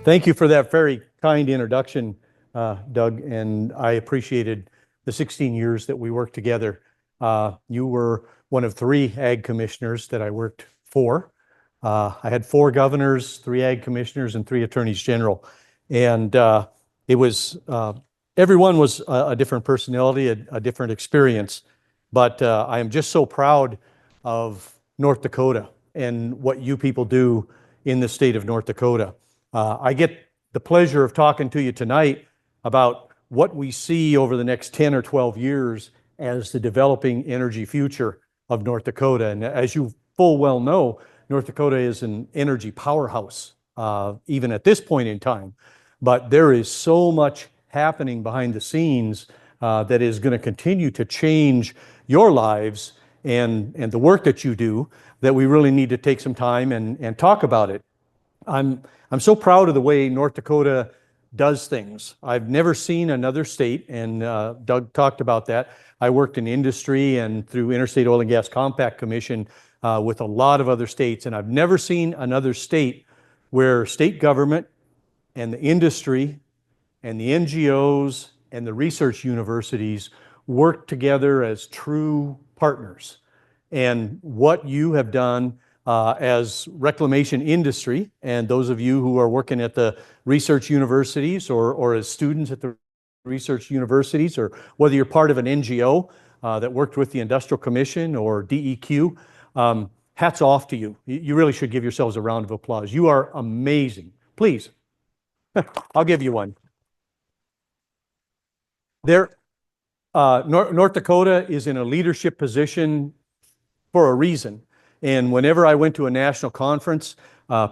Thank you for that very kind introduction, Doug, and I appreciated the 16 years that we worked together. You were one of 3 ag commissioners that I worked for. I had 4 governors, 3 ag commissioners, and 3 attorneys general. And it was, everyone was a different personality, a different experience. But I am just so proud of North Dakota and what you people do in the state of North Dakota. I get the pleasure of talking to you tonight about what we see over the next 10 or 12 years as the developing energy future of North Dakota. And as you full well know, North Dakota is an energy powerhouse, even at this point in time. But there is so much happening behind the scenes that is going to continue to change your lives and the work that you do, that we really need to take some time and talk about it. I'm so proud of the way North Dakota does things. I've never seen another state, and Doug talked about that. I worked in industry and through Interstate Oil and Gas Compact Commission with a lot of other states, and I've never seen another state where state government and the industry and the NGOs and the research universities work together as true partners. And what you have done as reclamation industry, and those of you who are working at the research universities or as students at the research universities, or whether you're part of an NGO that worked with the Industrial Commission or DEQ, hats off to you. You really should give yourselves a round of applause. You are amazing. Please, I'll give you one. North Dakota is in a leadership position for a reason. And whenever I went to a national conference,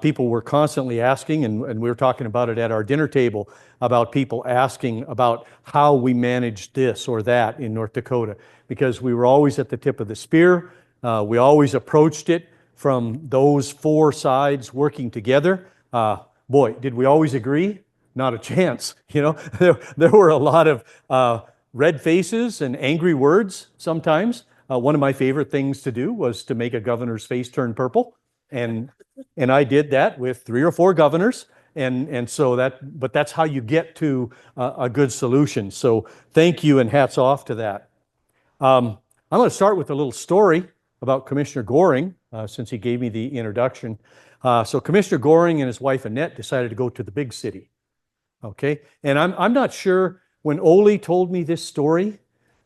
people were constantly asking, and we were talking about it at our dinner table, about people asking about how we managed this or that in North Dakota, because we were always at the tip of the spear. We always approached it from those 4 sides working together. Boy, did we always agree? Not a chance. You know, there were a lot of red faces and angry words sometimes. One of my favorite things to do was to make a governor's face turn purple, and I did that with 3 or 4 governors, and so but that's how you get to a good solution. So thank you and hats off to that. I'm going to start with a little story about Commissioner Goring, since he gave me the introduction. So Commissioner Goring and his wife Annette decided to go to the big city. Okay, and I'm not sure when Ole told me this story.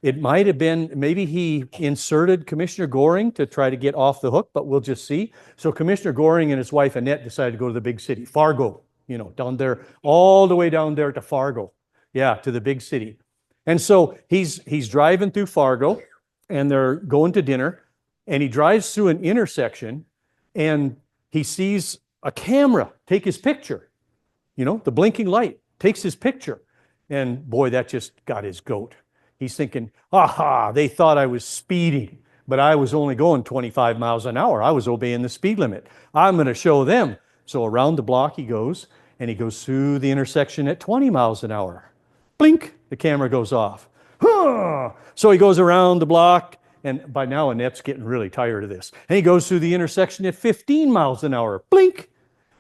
It might have been, maybe he inserted Commissioner Goring to try to get off the hook, but we'll just see. So Commissioner Goring and his wife Annette decided to go to the big city, Fargo, you know, down there, all the way down there to Fargo. Yeah, to the big city. And so he's driving through Fargo, and they're going to dinner, and he drives through an intersection, and he sees a camera take his picture. You know, the blinking light takes his picture. And boy, that just got his goat. He's thinking, aha, they thought I was speeding, but I was only going 25 miles an hour. I was obeying the speed limit. I'm going to show them. So around the block he goes, and he goes through the intersection at 20 miles an hour. Blink, the camera goes off. So he goes around the block, and by now Annette's getting really tired of this. And he goes through the intersection at 15 miles an hour. Blink.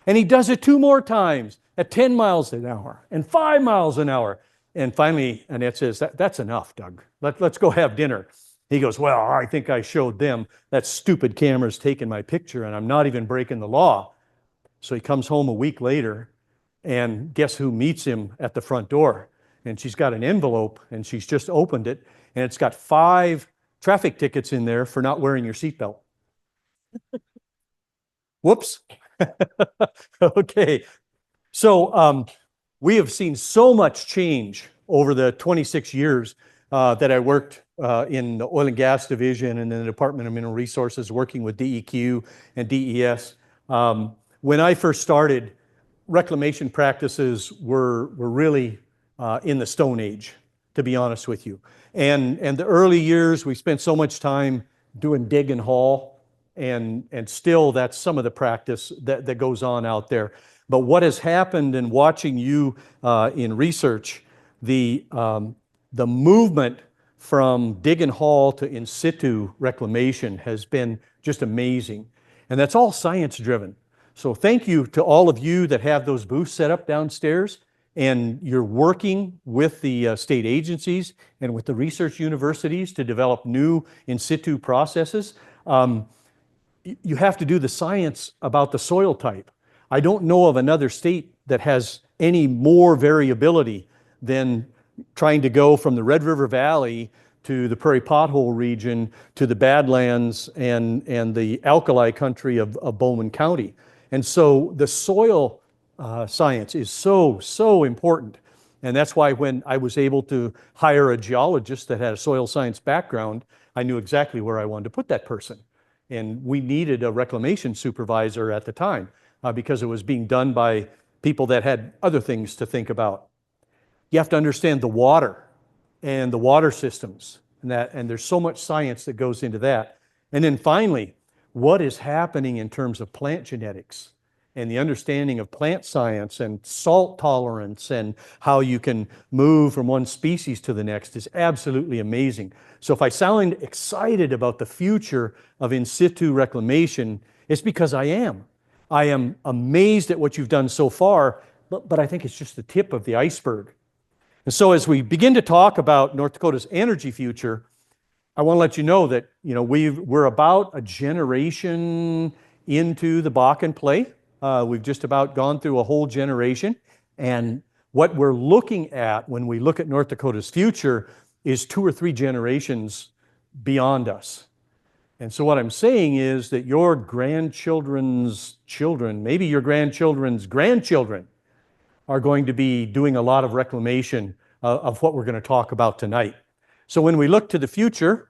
And he does it 2 more times at 10 miles an hour and 5 miles an hour. And finally, Annette says, that's enough, Doug. Let's go have dinner. He goes, well, I think I showed them that stupid camera's taking my picture, and I'm not even breaking the law. So he comes home a week later, and guess who meets him at the front door? And she's got an envelope, and she's just opened it, and it's got 5 traffic tickets in there for not wearing your seatbelt. Whoops. Okay. So we have seen so much change over the 26 years that I worked in the oil and gas division and in the Department of Mineral Resources, working with DEQ and DES. When I first started, reclamation practices were really in the Stone Age, to be honest with you. And the early years, we spent so much time doing dig and haul, and still that's some of the practice that goes on out there. But what has happened in watching you in research, the movement from dig and haul to in situ reclamation has been just amazing. And that's all science driven. So thank you to all of you that have those booths set up downstairs, and you're working with the state agencies and with the research universities to develop new in situ processes. You have to do the science about the soil type. I don't know of another state that has any more variability than trying to go from the Red River Valley to the Prairie Pothole region to the Badlands and the alkali country of Bowman County. And so the soil science is so important. And that's why when I was able to hire a geologist that had a soil science background, I knew exactly where I wanted to put that person. And we needed a reclamation supervisor at the time because it was being done by people that had other things to think about. You have to understand the water and the water systems, and there's so much science that goes into that. And then finally, what is happening in terms of plant genetics and the understanding of plant science and salt tolerance and how you can move from one species to the next is absolutely amazing. So if I sound excited about the future of in situ reclamation, it's because I am. I am amazed at what you've done so far, but I think it's just the tip of the iceberg. And so as we begin to talk about North Dakota's energy future, I want to let you know that we're about a generation into the Bakken play. We've just about gone through a whole generation. And what we're looking at when we look at North Dakota's future is 2 or 3 generations beyond us. And so what I'm saying is that your grandchildren's children, maybe your grandchildren's grandchildren, are going to be doing a lot of reclamation of what we're going to talk about tonight. So when we look to the future,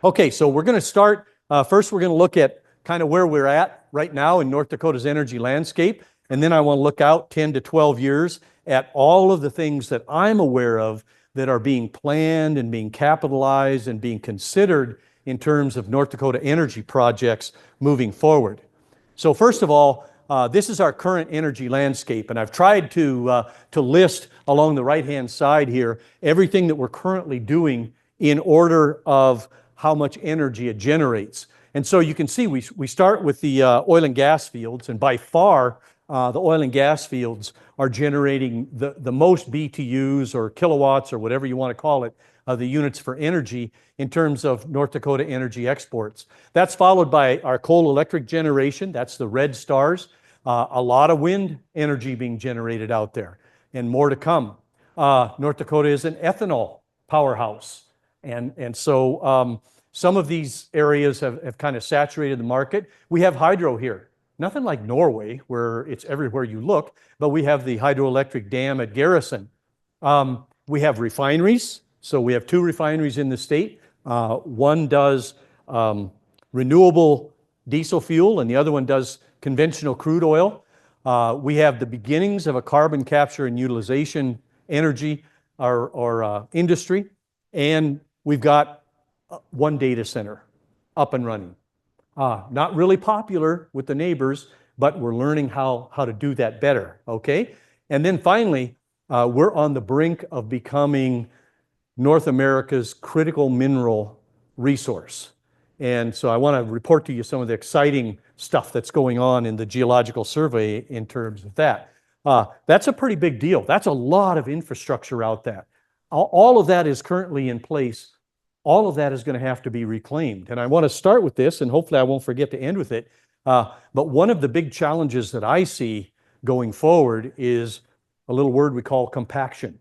okay, so we're going to start, first we're going to look at kind of where we're at right now in North Dakota's energy landscape, and then I want to look out 10 to 12 years at all of the things that I'm aware of that are being planned and being capitalized and being considered in terms of North Dakota energy projects moving forward. So first of all, this is our current energy landscape, and I've tried to list along the right-hand side here everything that we're currently doing in order of how much energy it generates. And so you can see we start with the oil and gas fields, and by far the oil and gas fields are generating the most BTUs or kilowatts or whatever you want to call it, the units for energy in terms of North Dakota energy exports. That's followed by our coal electric generation. That's the red stars. A lot of wind energy being generated out there, and more to come. North Dakota is an ethanol powerhouse. And so some of these areas have kind of saturated the market. We have hydro here. Nothing like Norway, where it's everywhere you look, but we have the hydroelectric dam at Garrison. We have refineries. So we have 2 refineries in the state. One does renewable diesel fuel, and the other one does conventional crude oil. We have the beginnings of a carbon capture and utilization energy or industry, and we've got 1 data center up and running. Not really popular with the neighbors, but we're learning how to do that better, okay? And then finally, we're on the brink of becoming North America's critical mineral resource. And so I want to report to you some of the exciting stuff that's going on in the Geological Survey in terms of that. That's a pretty big deal. That's a lot of infrastructure out there. All of that is currently in place. All of that is going to have to be reclaimed. And I want to start with this, and hopefully I won't forget to end with it. But one of the big challenges that I see going forward is a little word we call compaction.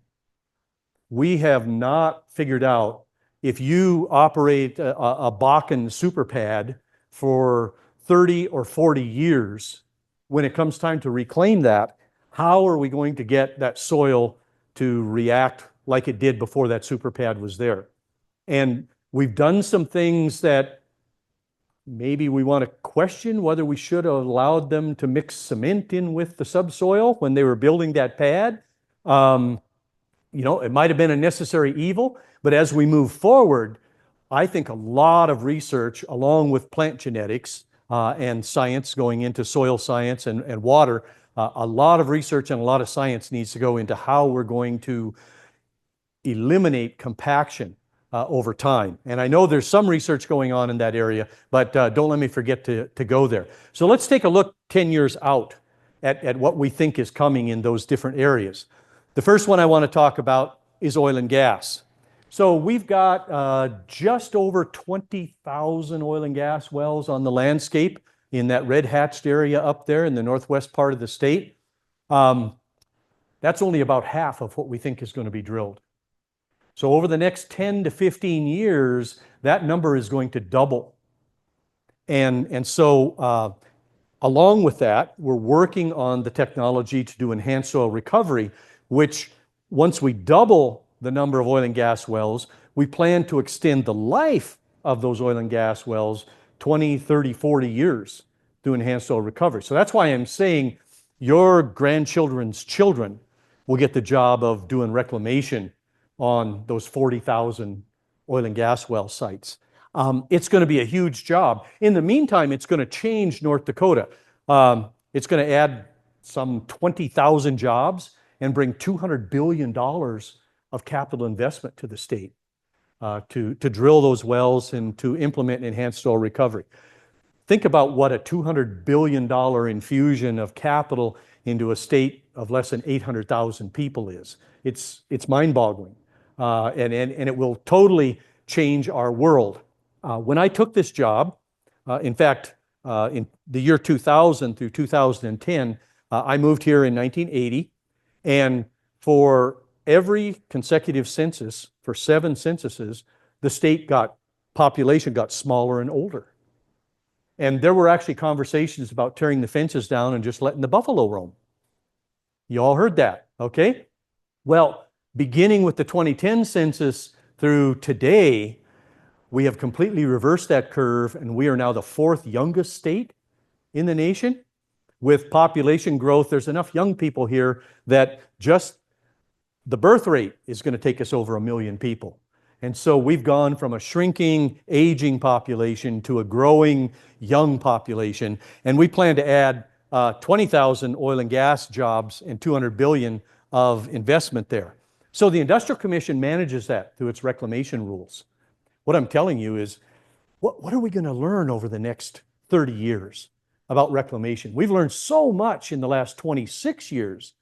We have not figured out if you operate a Bakken super pad for 30 or 40 years, when it comes time to reclaim that, how are we going to get that soil to react like it did before that super pad was there? And we've done some things that maybe we want to question whether we should have allowed them to mix cement in with the subsoil when they were building that pad. It might have been a necessary evil, but as we move forward, I think a lot of research along with plant genetics and science going into soil science and water, a lot of research and a lot of science needs to go into how we're going to eliminate compaction over time. And I know there's some research going on in that area, but don't let me forget to go there. So let's take a look 10 years out at what we think is coming in those different areas. The first one I want to talk about is oil and gas. So we've got just over 20,000 oil and gas wells on the landscape in that red hatched area up there in the northwest part of the state. That's only about half of what we think is going to be drilled. So over the next 10 to 15 years, that number is going to double. And so along with that, we're working on the technology to do enhanced oil recovery, which once we double the number of oil and gas wells, we plan to extend the life of those oil and gas wells 20, 30, 40 years through enhanced oil recovery. So that's why I'm saying your grandchildren's children will get the job of doing reclamation on those 40,000 oil and gas well sites. It's going to be a huge job. In the meantime, it's going to change North Dakota. It's going to add some 20,000 jobs and bring $200 billion of capital investment to the state to drill those wells and to implement enhanced oil recovery. Think about what a $200 billion infusion of capital into a state of less than 800,000 people is. It's mind-boggling, and it will totally change our world. When I took this job, in fact, in the year 2000 through 2010, I moved here in 1980, and for every consecutive census, for 7 censuses, the state population got smaller and older. And there were actually conversations about tearing the fences down and just letting the buffalo roam. You all heard that, okay? Well, beginning with the 2010 census through today, we have completely reversed that curve, and we are now the 4th youngest state in the nation. With population growth, there's enough young people here that just the birth rate is going to take us over 1 million people. And so we've gone from a shrinking, aging population to a growing young population. And we plan to add 20,000 oil and gas jobs and $200 billion of investment there. So the Industrial Commission manages that through its reclamation rules. What I'm telling you is, what are we going to learn over the next 30 years about reclamation? We've learned so much in the last 26 years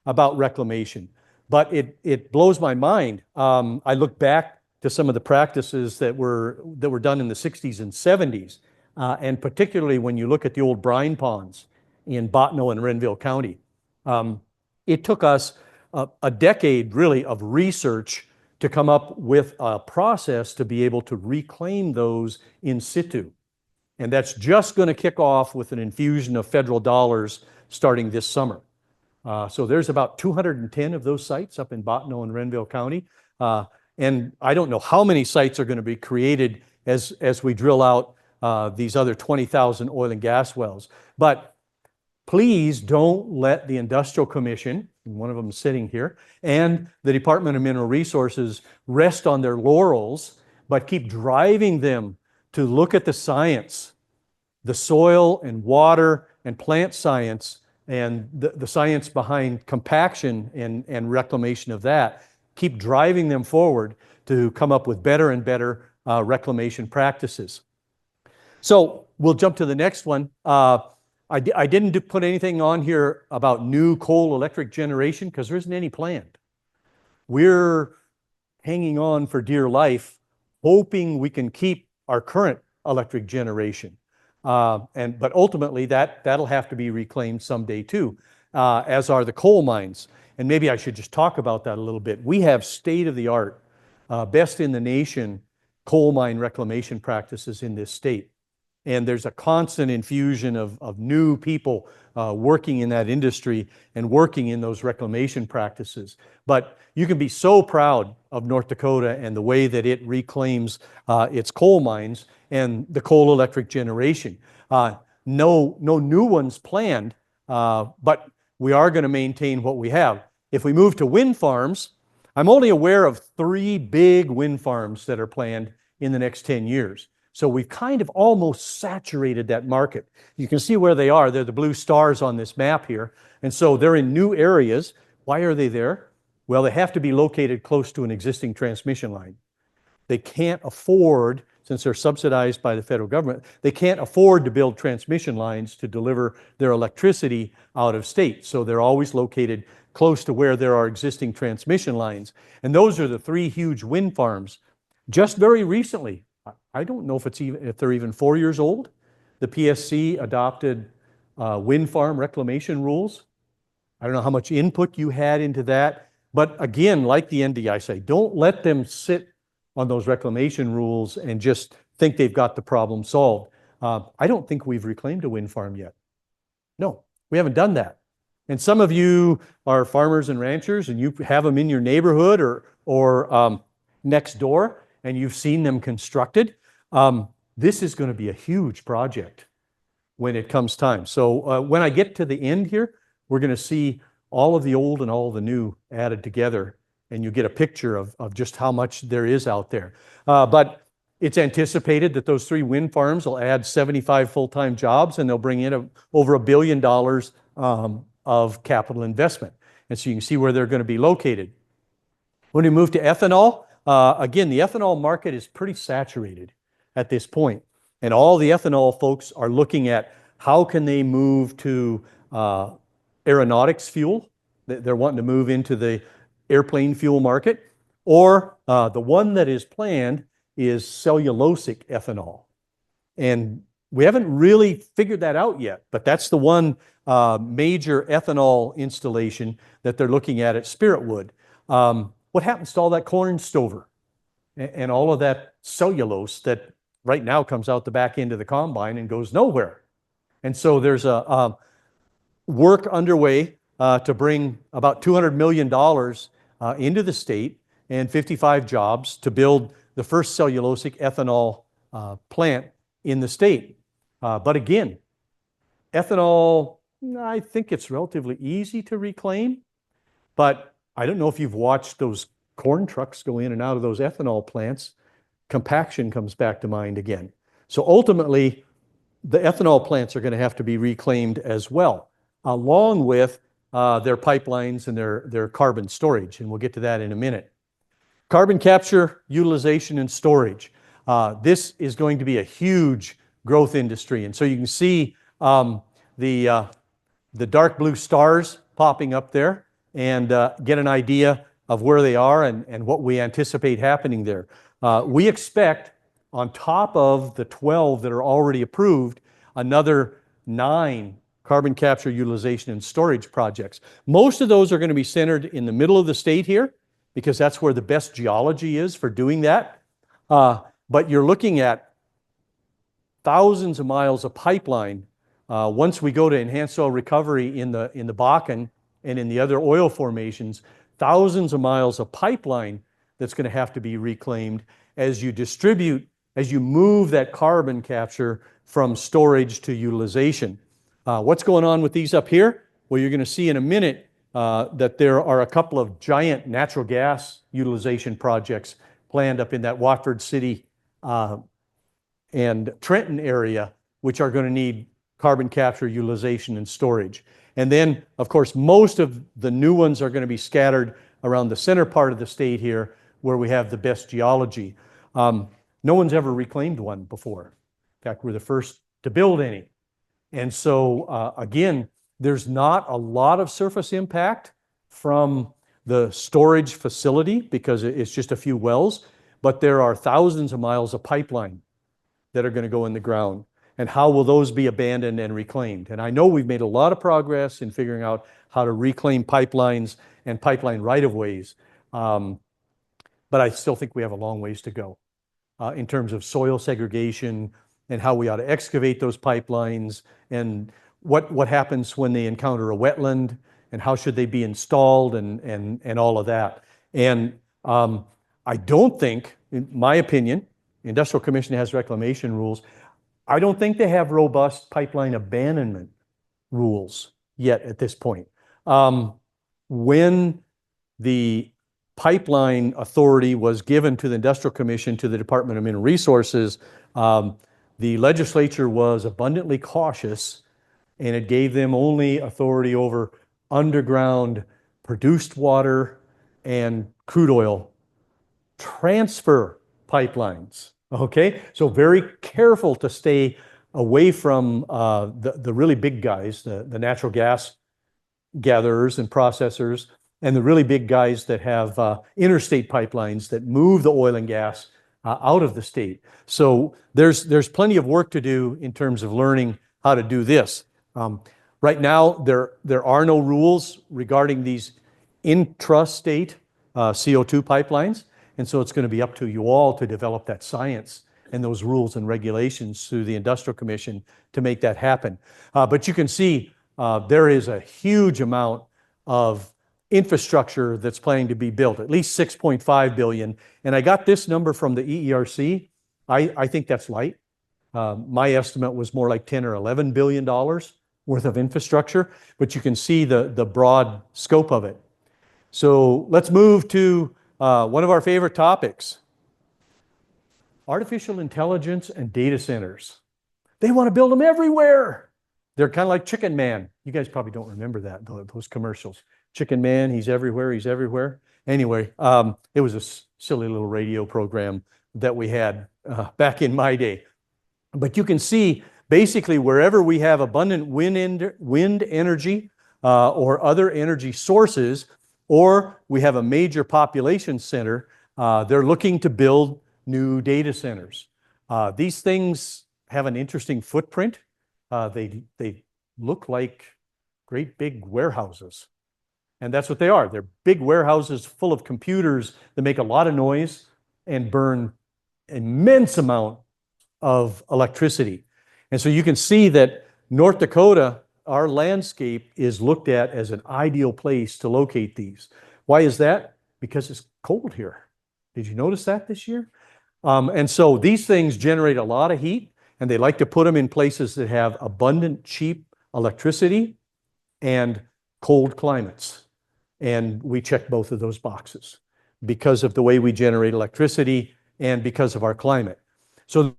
about reclamation, but it blows my mind. I look back to some of the practices that were done in the 60s and 70s, and particularly when you look at the old brine ponds in Bottineau and Renville County. It took us a decade, really, of research to come up with a process to be able to reclaim those in situ. And that's just going to kick off with an infusion of federal dollars starting this summer. So there's about 210 of those sites up in Bottineau and Renville County. And I don't know how many sites are going to be created as we drill out these other 20,000 oil and gas wells. But please don't let the Industrial Commission, and one of them is sitting here, and the Department of Mineral Resources rest on their laurels, but keep driving them to look at the science, the soil and water and plant science, and the science behind compaction and reclamation of that. Keep driving them forward to come up with better and better reclamation practices. So we'll jump to the next one. I didn't put anything on here about new coal electric generation because there isn't any planned. We're hanging on for dear life, hoping we can keep our current electric generation. But ultimately that'll have to be reclaimed someday too, as are the coal mines. And maybe I should just talk about that a little bit. We have state-of-the-art, best in the nation coal mine reclamation practices in this state. And there's a constant infusion of new people working in that industry and working in those reclamation practices. But you can be so proud of North Dakota and the way that it reclaims its coal mines and the coal electric generation. No new ones planned, but we are going to maintain what we have. If we move to wind farms, I'm only aware of 3 big wind farms that are planned in the next 10 years. So we've kind of almost saturated that market. You can see where they are. They're the blue stars on this map here. And so they're in new areas. Why are they there? Well, they have to be located close to an existing transmission line. they can't afford, since they're subsidized by the federal government, they can't afford to build transmission lines to deliver their electricity out of state. So they're always located close to where there are existing transmission lines. And those are the three huge wind farms. Just very recently, I don't know if they're even 4 years old, the PSC adopted wind farm reclamation rules. I don't know how much input you had into that, but again, like the NDI say, don't let them sit on those reclamation rules and just think they've got the problem solved. I don't think we've reclaimed a wind farm yet. No, we haven't done that. And some of you are farmers and ranchers, and you have them in your neighborhood or next door, and you've seen them constructed. This is going to be a huge project when it comes time. So when I get to the end here, we're going to see all of the old and all of the new added together, and you get a picture of just how much there is out there. But it's anticipated that those 3 wind farms will add 75 full-time jobs, and they'll bring in over $1 billion of capital investment. And so you can see where they're going to be located. When we move to ethanol, again, the ethanol market is pretty saturated at this point. And all the ethanol folks are looking at how can they move to aeronautics fuel. They're wanting to move into the airplane fuel market. Or the one that is planned is cellulosic ethanol. And we haven't really figured that out yet, but that's the one major ethanol installation that they're looking at Spiritwood. What happens to all that corn stover and all of that cellulose that right now comes out the back end of the combine and goes nowhere? And so there's a work underway to bring about $200 million into the state and 55 jobs to build the first cellulosic ethanol plant in the state. But again, ethanol, I think it's relatively easy to reclaim, but I don't know if you've watched those corn trucks go in and out of those ethanol plants. Compaction comes back to mind again. So ultimately, the ethanol plants are going to have to be reclaimed as well, along with their pipelines and their carbon storage, and we'll get to that in a minute. Carbon capture, utilization, and storage. This is going to be a huge growth industry, and so you can see the dark blue stars popping up there and get an idea of where they are and what we anticipate happening there. We expect, on top of the 12 that are already approved, another 9 carbon capture, utilization, and storage projects. Most of those are going to be centered in the middle of the state here, because that's where the best geology is for doing that. But you're looking at thousands of miles of pipeline. Once we go to enhanced oil recovery in the Bakken and in the other oil formations, thousands of miles of pipeline that's going to have to be reclaimed as you distribute, as you move that carbon capture from storage to utilization. What's going on with these up here? Well, you're going to see in a minute that there are a couple of giant natural gas utilization projects planned up in that Watford City and Trenton area, which are going to need carbon capture, utilization, and storage. And then, of course, most of the new ones are going to be scattered around the center part of the state here, where we have the best geology. No one's ever reclaimed one before. In fact, we're the first to build any. And so, again, there's not a lot of surface impact from the storage facility because it's just a few wells, but there are thousands of miles of pipeline that are going to go in the ground. And how will those be abandoned and reclaimed? And I know we've made a lot of progress in figuring out how to reclaim pipelines and pipeline right-of-ways, but I still think we have a long ways to go in terms of soil segregation and how we ought to excavate those pipelines and what happens when they encounter a wetland and how should they be installed and all of that. And I don't think, in my opinion, the Industrial Commission has reclamation rules. I don't think they have robust pipeline abandonment rules yet at this point. When the pipeline authority was given to the Industrial Commission, to the Department of Mineral Resources, the legislature was abundantly cautious, and it gave them only authority over underground produced water and crude oil transfer pipelines. Okay, so very careful to stay away from the really big guys, the natural gas gatherers and processors, and the really big guys that have interstate pipelines that move the oil and gas out of the state. So there's plenty of work to do in terms of learning how to do this. Right now, there are no rules regarding these intrastate CO2 pipelines, and so it's going to be up to you all to develop that science and those rules and regulations through the Industrial Commission to make that happen. But you can see there is a huge amount of infrastructure that's planning to be built, at least 6.5 billion. And I got this number from the EERC. I think that's light. My estimate was more like 10 or 11 billion dollars worth of infrastructure, but you can see the broad scope of it. So let's move to one of our favorite topics, artificial intelligence and data centers. They want to build them everywhere. They're kind of like Chicken Man. You guys probably don't remember that, those commercials. Chicken Man, he's everywhere, he's everywhere. Anyway, it was a silly little radio program that we had back in my day. But you can see basically wherever we have abundant wind energy or other energy sources, or we have a major population center, they're looking to build new data centers. These things have an interesting footprint. They look like great big warehouses. And that's what they are. They're big warehouses full of computers that make a lot of noise and burn immense amount of electricity. And so you can see that North Dakota, our landscape, is looked at as an ideal place to locate these. Why is that? Because it's cold here. Did you notice that this year? And so these things generate a lot of heat, and they like to put them in places that have abundant, cheap electricity and cold climates. And we check both of those boxes because of the way we generate electricity and because of our climate. So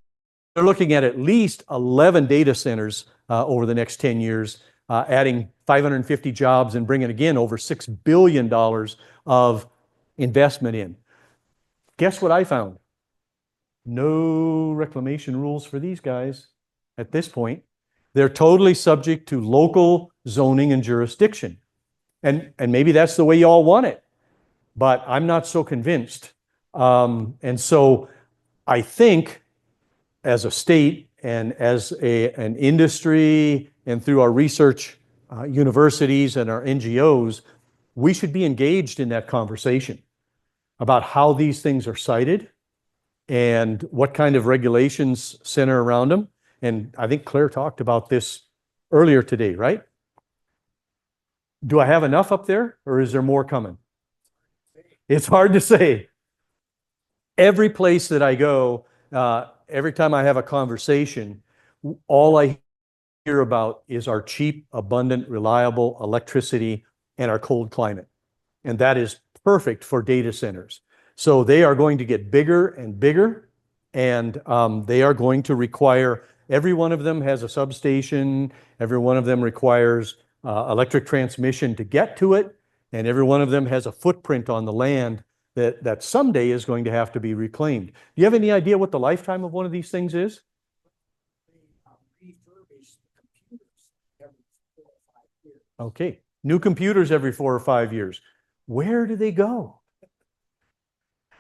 they're looking at least 11 data centers over the next 10 years, adding 550 jobs and bringing, again, over $6 billion of investment in. Guess what I found? No reclamation rules for these guys at this point. They're totally subject to local zoning and jurisdiction. And maybe that's the way you all want it, but I'm not so convinced. And so I think as a state and as an industry and through our research universities and our NGOs, we should be engaged in that conversation about how these things are sited and what kind of regulations center around them. And I think Claire talked about this earlier today, right? Do I have enough up there, or is there more coming? It's hard to say. Every place that I go, every time I have a conversation, all I hear about is our cheap, abundant, reliable electricity and our cold climate. And that is perfect for data centers. So they are going to get bigger and bigger, and they are going to require, every one of them has a substation, every one of them requires electric transmission to get to it, and every one of them has a footprint on the land that someday is going to have to be reclaimed. Do you have any idea what the lifetime of one of these things is? Okay, new computers every 4 or 5 years. Where do they go?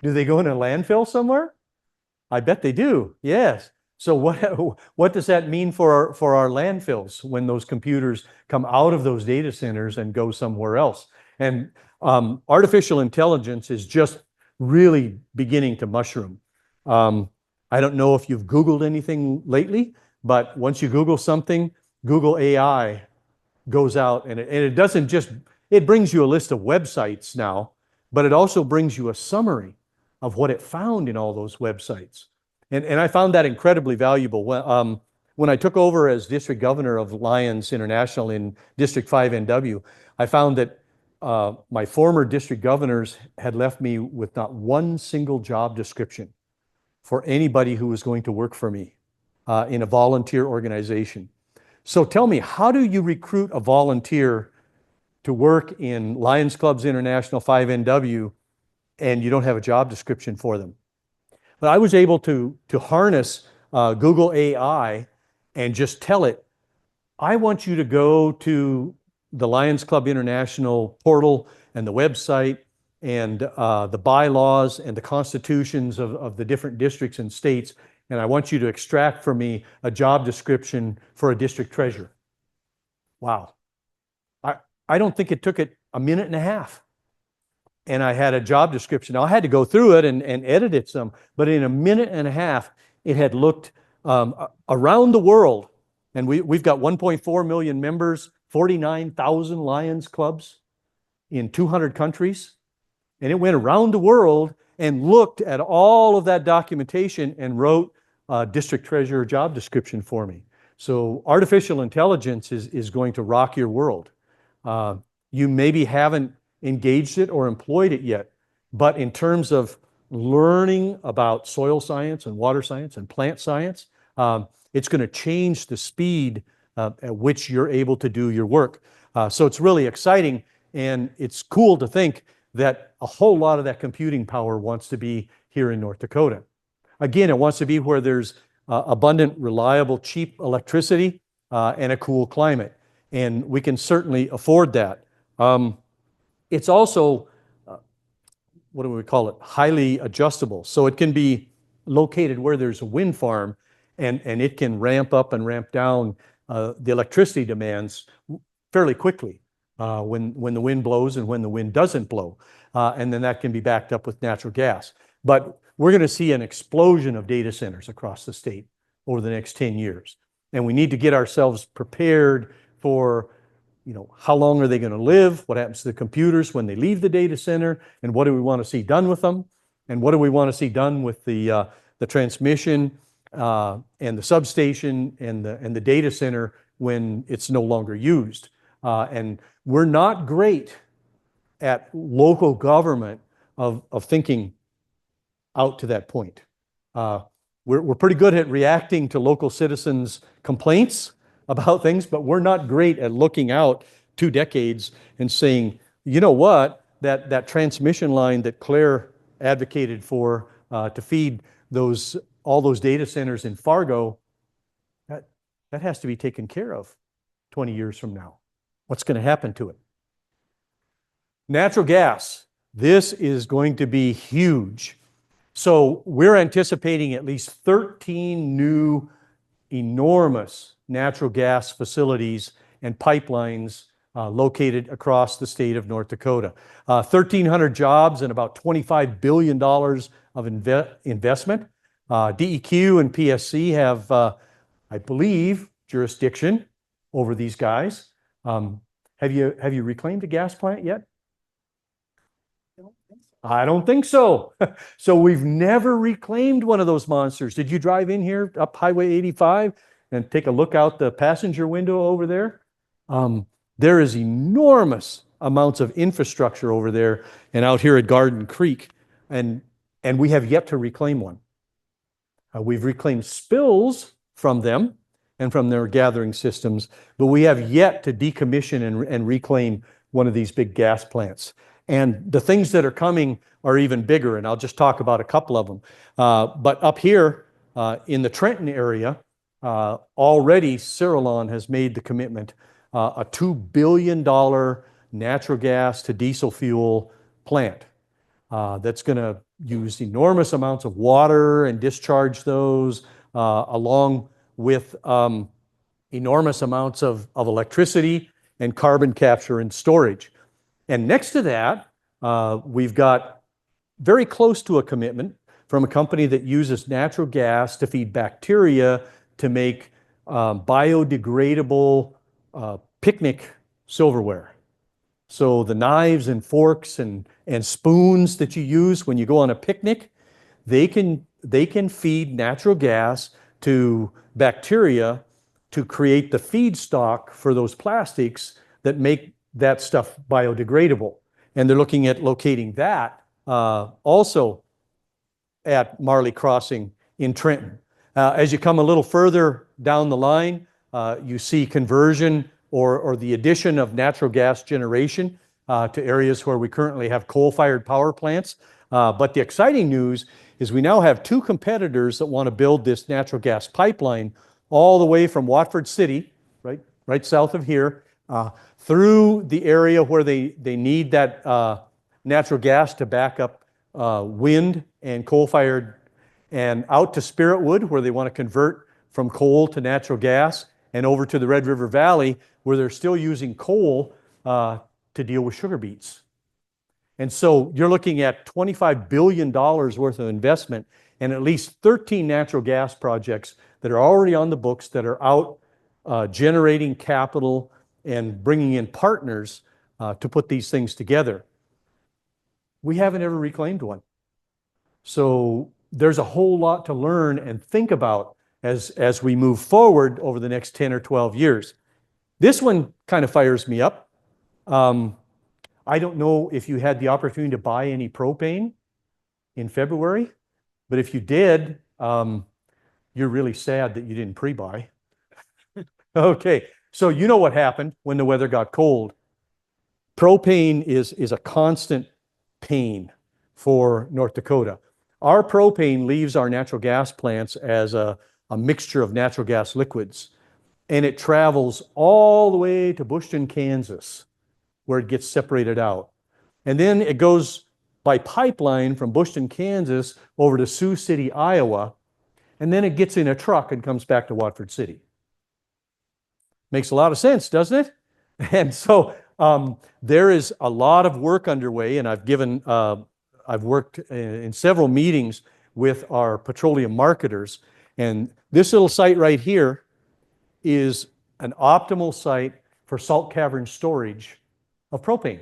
Do they go in a landfill somewhere? I bet they do, yes. So what does that mean for our landfills when those computers come out of those data centers and go somewhere else? And artificial intelligence is just really beginning to mushroom. I don't know if you've Googled anything lately, but once you Google something, Google AI goes out and it doesn't just, it brings you a list of websites now, but it also brings you a summary of what it found in all those websites. And I found that incredibly valuable. When I took over as district governor of Lions International in District 5 NW, I found that my former district governors had left me with not one single job description for anybody who was going to work for me in a volunteer organization. So tell me, how do you recruit a volunteer to work in Lions Clubs International 5 NW and you don't have a job description for them? But I was able to harness Google AI and just tell it, I want you to go to the Lions Club International portal and the website and the bylaws and the constitutions of the different districts and states, and I want you to extract for me a job description for a district treasurer. Wow. I don't think it took it a minute and a half. And I had a job description. Now, I had to go through it and edit it some, but in a minute and a half, it had looked around the world. And we've got 1.4 million members, 49,000 Lions clubs in 200 countries. And it went around the world and looked at all of that documentation and wrote a district treasurer job description for me. So artificial intelligence is going to rock your world. You maybe haven't engaged it or employed it yet, but in terms of learning about soil science and water science and plant science, it's going to change the speed at which you're able to do your work. So it's really exciting, and it's cool to think that a whole lot of that computing power wants to be here in North Dakota. Again, it wants to be where there's abundant, reliable, cheap electricity and a cool climate. And we can certainly afford that. It's also, what do we call it, highly adjustable. So it can be located where there's a wind farm, and it can ramp up and ramp down the electricity demands fairly quickly when the wind blows and when the wind doesn't blow. And then that can be backed up with natural gas. But we're going to see an explosion of data centers across the state over the next 10 years. And we need to get ourselves prepared for, how long are they going to live? What happens to the computers when they leave the data center? And what do we want to see done with them? And what do we want to see done with the transmission and the substation and the data center when it's no longer used? And we're not great at local government of thinking out to that point. We're pretty good at reacting to local citizens' complaints about things, but we're not great at looking out 2 decades and saying, you know what, that transmission line that Claire advocated for to feed all those data centers in Fargo, that has to be taken care of 20 years from now. What's going to happen to it? Natural gas. This is going to be huge. So we're anticipating at least 13 new enormous natural gas facilities and pipelines located across the state of North Dakota. 1,300 jobs and about $25 billion of investment. DEQ and PSC have, I believe, jurisdiction over these guys. Have you reclaimed a gas plant yet? I don't think so. So we've never reclaimed one of those monsters. Did you drive in here up Highway 85 and take a look out the passenger window over there? There is enormous amounts of infrastructure over there and out here at Garden Creek, and we have yet to reclaim one. We've reclaimed spills from them and from their gathering systems, but we have yet to decommission and reclaim one of these big gas plants. And the things that are coming are even bigger, and I'll just talk about a couple of them. But up here in the Trenton area, already Cirilon has made the commitment, a $2 billion natural gas to diesel fuel plant that's going to use enormous amounts of water and discharge those along with enormous amounts of electricity and carbon capture and storage. And next to that, we've got very close to a commitment from a company that uses natural gas to feed bacteria to make biodegradable picnic silverware. So the knives and forks and spoons that you use when you go on a picnic, they can feed natural gas to bacteria to create the feedstock for those plastics that make that stuff biodegradable. And they're looking at locating that also at Marley Crossing in Trenton. As you come a little further down the line, you see conversion or the addition of natural gas generation to areas where we currently have coal-fired power plants. But the exciting news is we now have two competitors that want to build this natural gas pipeline all the way from Watford City, right south of here, through the area where they need that natural gas to back up wind and coal-fired, and out to Spiritwood, where they want to convert from coal to natural gas, and over to the Red River Valley, where they're still using coal to deal with sugar beets. And so you're looking at $25 billion worth of investment and at least 13 natural gas projects that are already on the books that are out generating capital and bringing in partners to put these things together. We haven't ever reclaimed one. So there's a whole lot to learn and think about as we move forward over the next 10 or 12 years. This one kind of fires me up. I don't know if you had the opportunity to buy any propane in February, but if you did, you're really sad that you didn't pre-buy. Okay, so you know what happened when the weather got cold. Propane is a constant pain for North Dakota. Our propane leaves our natural gas plants as a mixture of natural gas liquids, and it travels all the way to Bushton, Kansas, where it gets separated out. And then it goes by pipeline from Bushton, Kansas, over to Sioux City, Iowa, and then it gets in a truck and comes back to Watford City. Makes a lot of sense, doesn't it? And so there is a lot of work underway, and I've worked in several meetings with our petroleum marketers, and this little site right here is an optimal site for salt cavern storage of propane.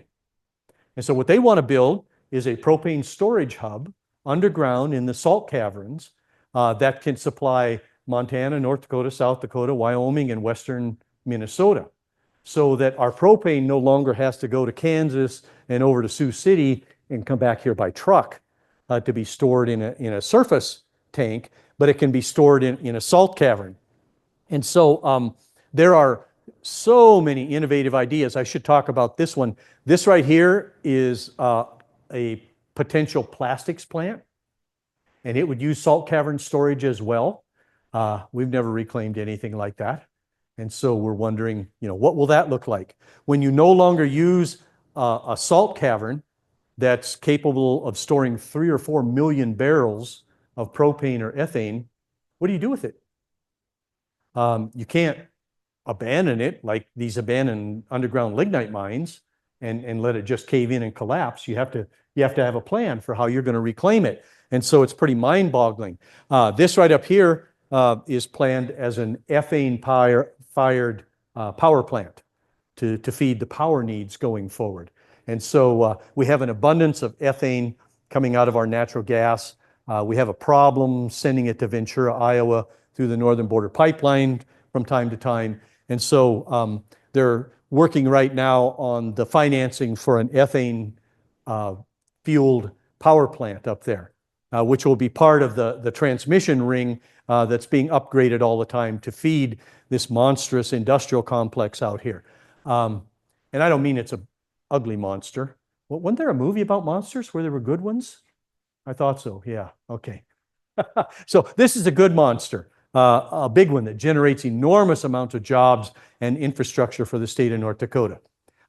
And so what they want to build is a propane storage hub underground in the salt caverns that can supply Montana, North Dakota, South Dakota, Wyoming, and western Minnesota, so that our propane no longer has to go to Kansas and over to Sioux City and come back here by truck to be stored in a surface tank, but it can be stored in a salt cavern. And so there are so many innovative ideas. I should talk about this one. This right here is a potential plastics plant, and it would use salt cavern storage as well. We've never reclaimed anything like that. And so we're wondering, what will that look like? When you no longer use a salt cavern that's capable of storing 3 or 4 million barrels of propane or ethane, what do you do with it? You can't abandon it like these abandoned underground lignite mines and let it just cave in and collapse. You have to have a plan for how you're going to reclaim it. And so it's pretty mind-boggling. This right up here is planned as an ethane-fired power plant to feed the power needs going forward. And so we have an abundance of ethane coming out of our natural gas. We have a problem sending it to Ventura, Iowa through the Northern Border Pipeline from time to time. And so they're working right now on the financing for an ethane fueled power plant up there, which will be part of the transmission ring that's being upgraded all the time to feed this monstrous industrial complex out here. And I don't mean it's an ugly monster. Well, wasn't there a movie about monsters where there were good ones? I thought so, yeah, okay. So this is a good monster, a big one that generates enormous amounts of jobs and infrastructure for the state of North Dakota.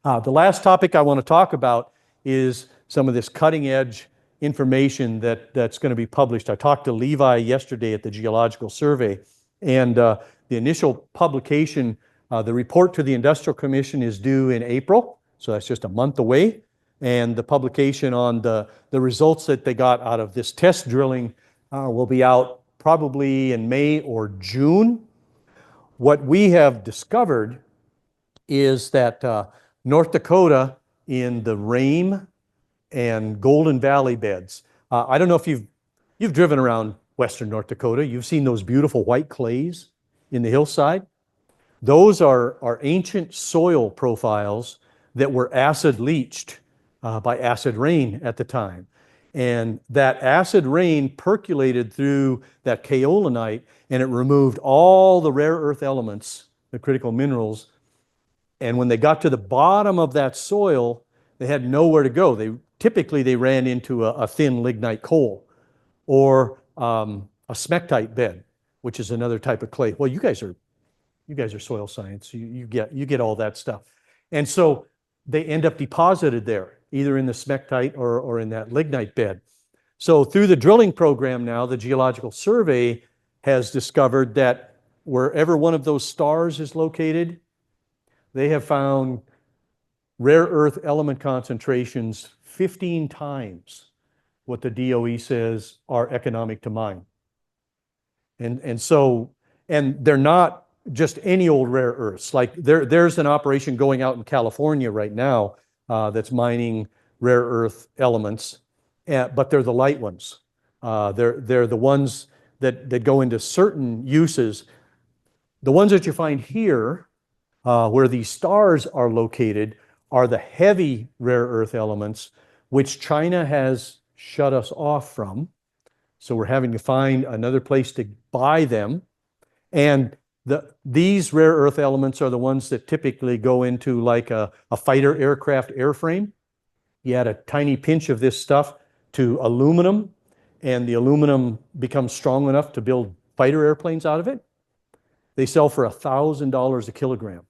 The last topic I want to talk about is some of this cutting edge information that's going to be published. I talked to Levi yesterday at the Geological Survey, and the initial publication, the report to the Industrial Commission is due in April, so that's just a month away. And the publication on the results that they got out of this test drilling will be out probably in May or June. What we have discovered is that North Dakota in the Rame and Golden Valley beds. I don't know if you've driven around western North Dakota. You've seen those beautiful white clays in the hillside. Those are ancient soil profiles that were acid leached by acid rain at the time. And that acid rain percolated through that kaolinite, and it removed all the rare earth elements, the critical minerals. And when they got to the bottom of that soil, they had nowhere to go. Typically they ran into a thin lignite coal. or a smectite bed, which is another type of clay. Well, you guys are soil science. You get all that stuff. And so they end up deposited there, either in the smectite or in that lignite bed. So through the drilling program now, the Geological Survey has discovered that wherever one of those stars is located, they have found rare earth element concentrations 15 times what the DOE says are economic to mine. And they're not just any old rare earths. Like there's an operation going out in California right now that's mining rare earth elements, but they're the light ones. They're the ones that go into certain uses. The ones that you find here, where these stars are located, are the heavy rare earth elements, which China has shut us off from. So we're having to find another place to buy them. And these rare earth elements are the ones that typically go into like a fighter aircraft airframe. You add a tiny pinch of this stuff to aluminum, and the aluminum becomes strong enough to build fighter airplanes out of it. They sell for $1,000 a kilogram.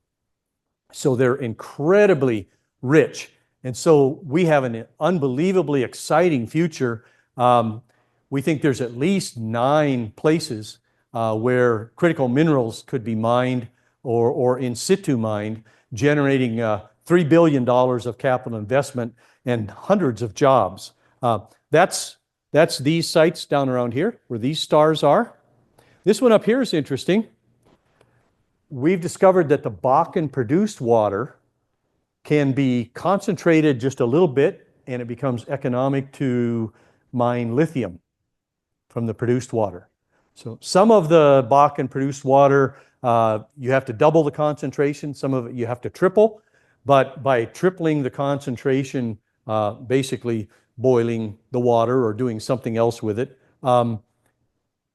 So they're incredibly rich. And so we have an unbelievably exciting future. We think there's at least 9 places where critical minerals could be mined or in situ mined, generating $3 billion of capital investment and hundreds of jobs. That's these sites down around here where these stars are. This one up here is interesting. We've discovered that the Bakken produced water can be concentrated just a little bit, and it becomes economic to mine lithium from the produced water. So some of the Bakken produced water, you have to double the concentration. Some of it you have to triple. But by tripling the concentration, basically boiling the water or doing something else with it,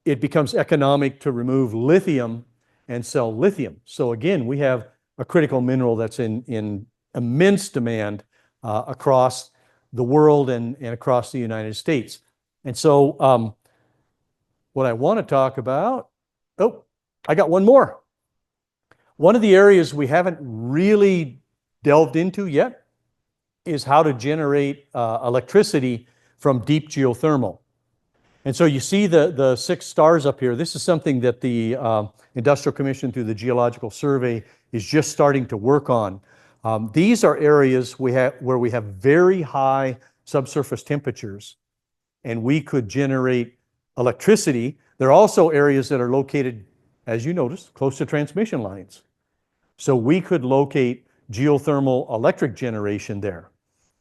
it becomes economic to remove lithium and sell lithium. So again, we have a critical mineral that's in immense demand across the world and across the United States. And so what I want to talk about, I got one more. One of the areas we haven't really delved into yet is how to generate electricity from deep geothermal. And so you see the 6 stars up here. This is something that the Industrial Commission through the Geological Survey is just starting to work on. These are areas where we have very high subsurface temperatures, and we could generate electricity. There are also areas that are located, as you noticed, close to transmission lines. So we could locate geothermal electric generation there.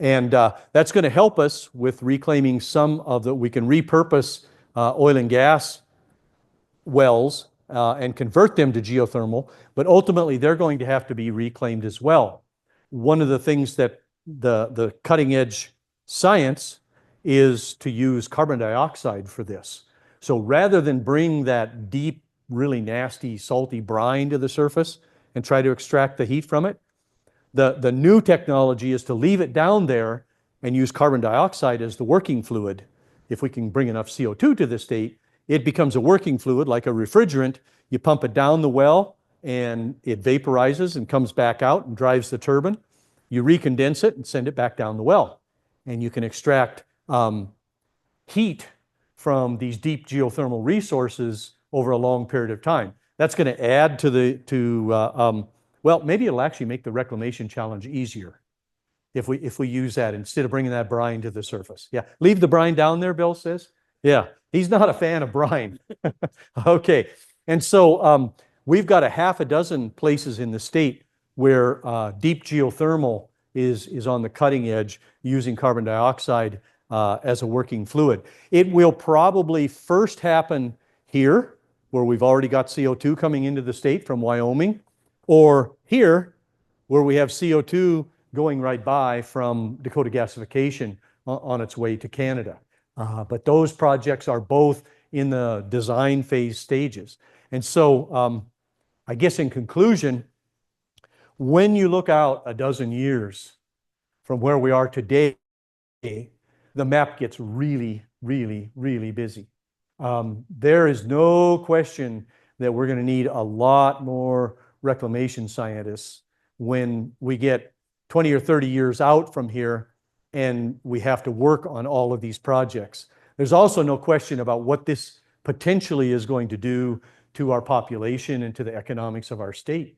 And that's going to help us with reclaiming some of we can repurpose oil and gas wells and convert them to geothermal, but ultimately they're going to have to be reclaimed as well. One of the things that the cutting edge science is to use carbon dioxide for this. So rather than bring that deep, really nasty, salty brine to the surface and try to extract the heat from it, the new technology is to leave it down there and use carbon dioxide as the working fluid. If we can bring enough CO2 to the state, it becomes a working fluid like a refrigerant. You pump it down the well and it vaporizes and comes back out and drives the turbine. You recondense it and send it back down the well. And you can extract heat from these deep geothermal resources over a long period of time. That's going to add to well, maybe it'll actually make the reclamation challenge easier if we use that instead of bringing that brine to the surface. Yeah, leave the brine down there, Bill says. Yeah, he's not a fan of brine. Okay, and so we've got a half a dozen places in the state where deep geothermal is on the cutting edge using carbon dioxide as a working fluid. It will probably first happen here, where we've already got CO2 coming into the state from Wyoming, or here, where we have CO2 going right by from Dakota Gasification on its way to Canada. But those projects are both in the design phase stages. And so I guess in conclusion, when you look out a dozen years from where we are today, the map gets really, really, really busy. There is no question that we're going to need a lot more reclamation scientists when we get 20 or 30 years out from here and we have to work on all of these projects. There's also no question about what this potentially is going to do to our population and to the economics of our state.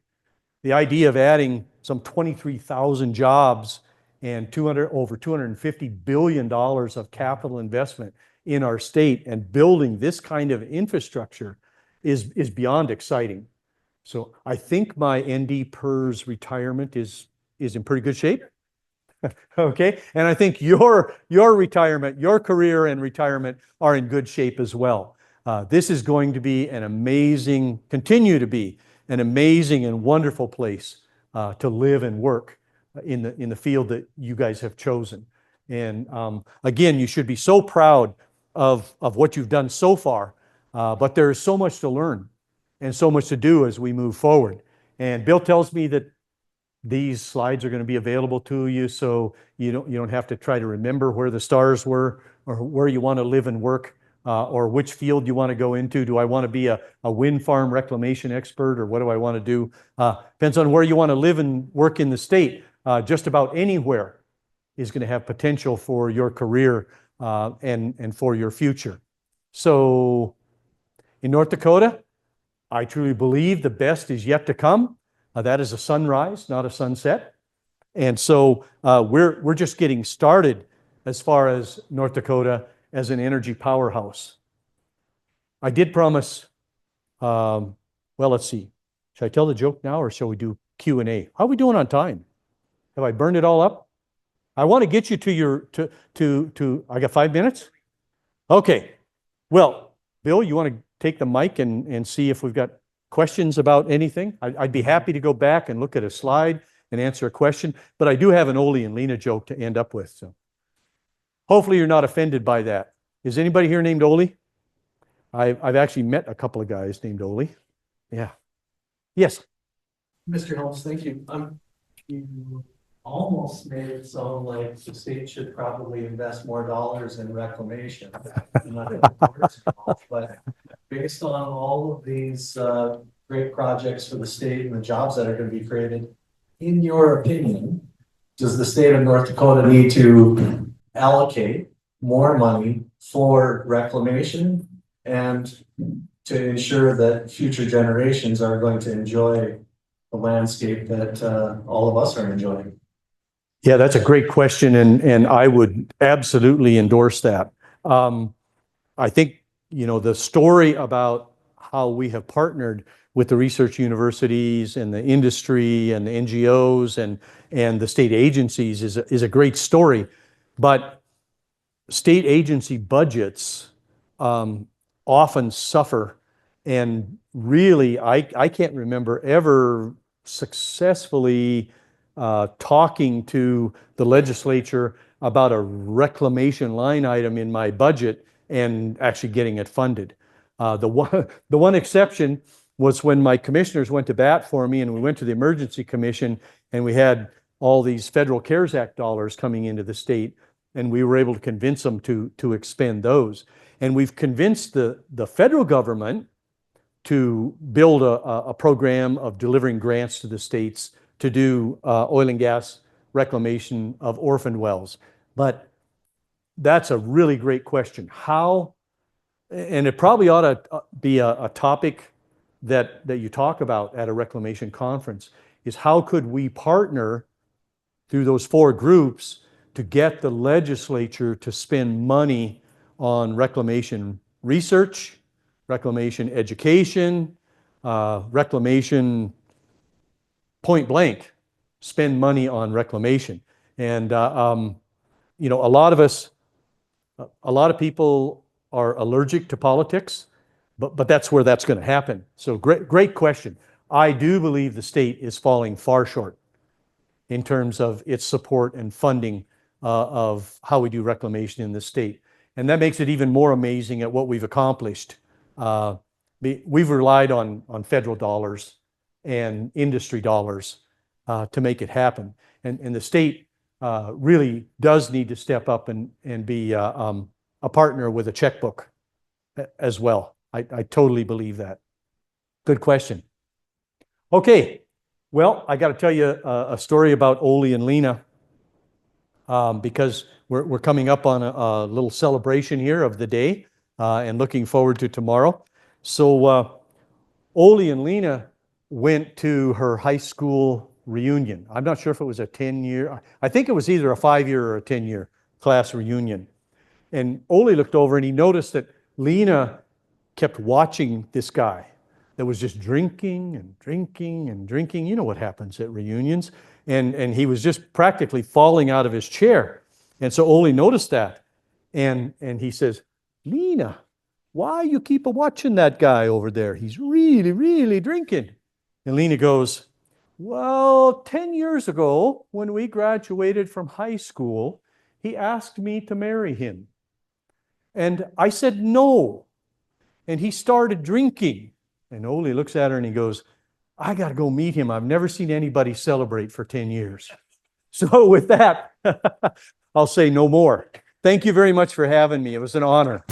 The idea of adding some 23,000 jobs and over $250 billion of capital investment in our state and building this kind of infrastructure is beyond exciting. So I think my ND PERS retirement is in pretty good shape. Okay, and I think your retirement, your career and retirement are in good shape as well. This is going to be continue to be an amazing and wonderful place to live and work in the field that you guys have chosen. And again, you should be so proud of what you've done so far, but there is so much to learn and so much to do as we move forward. And Bill tells me that these slides are going to be available to you, so you don't have to try to remember where the stars were or where you want to live and work, or which field you want to go into. Do I want to be a wind farm reclamation expert, or what do I want to do? Depends on where you want to live and work in the state. Just about anywhere is going to have potential for your career and for your future. So in North Dakota, I truly believe the best is yet to come. That is a sunrise, not a sunset. And so we're just getting started as far as North Dakota as an energy powerhouse. I did promise, well, let's see. Should I tell the joke now or shall we do Q&A? How are we doing on time? Have I burned it all up? I want to get you to I got 5 minutes? Okay. Well, Bill, you want to take the mic and see if we've got questions about anything? I'd be happy to go back and look at a slide and answer a question, but I do have an Ole and Lena joke to end up with. So hopefully you're not offended by that. Is anybody here named Ole? I've actually met a couple of guys named Ole. Yeah. Yes. Mr. Helms, thank you. You almost made it sound like the state should probably invest more dollars in reclamation. But based on all of these great projects for the state and the jobs that are going to be created, in your opinion, does the state of North Dakota need to allocate more money for reclamation and to ensure that future generations are going to enjoy the landscape that all of us are enjoying? Yeah, that's a great question, and I would absolutely endorse that. I think, the story about how we have partnered with the research universities and the industry and the NGOs and the state agencies is a great story, but state agency budgets often suffer, and really, I can't remember ever successfully talking to the legislature about a reclamation line item in my budget and actually getting it funded. The one exception was when my commissioners went to bat for me and we went to the Emergency Commission and we had all these federal CARES Act dollars coming into the state, and we were able to convince them to expend those. And we've convinced the federal government to build a program of delivering grants to the states to do oil and gas reclamation of orphaned wells. But that's a really great question. How, and it probably ought to be a topic that you talk about at a reclamation conference, is how could we partner through those 4 groups to get the legislature to spend money on reclamation research, reclamation education, reclamation point blank, spend money on reclamation. And a lot of people are allergic to politics, but that's where that's going to happen. So great question. I do believe the state is falling far short in terms of its support and funding of how we do reclamation in the state. And that makes it even more amazing at what we've accomplished. We've relied on federal dollars and industry dollars to make it happen. And the state really does need to step up and be a partner with a checkbook as well. I totally believe that. Good question. Okay, well, I got to tell you a story about Ole and Lena because we're coming up on a little celebration here of the day and looking forward to tomorrow. So Ole and Lena went to her high school reunion. I'm not sure if it was a 10-year, I think it was either a 5-year or a 10-year class reunion. And Ole looked over and he noticed that Lena kept watching this guy that was just drinking and drinking and drinking. You know what happens at reunions. And he was just practically falling out of his chair. And so Ole noticed that. And he says, Lena, why you keep watching that guy over there? He's really, really drinking. And Lena goes, well, 10 years ago, when we graduated from high school, he asked me to marry him. And I said no. And he started drinking. And Ole looks at her and he goes, I got to go meet him. I've never seen anybody celebrate for 10 years. So with that, I'll say no more. Thank you very much for having me. It was an honor.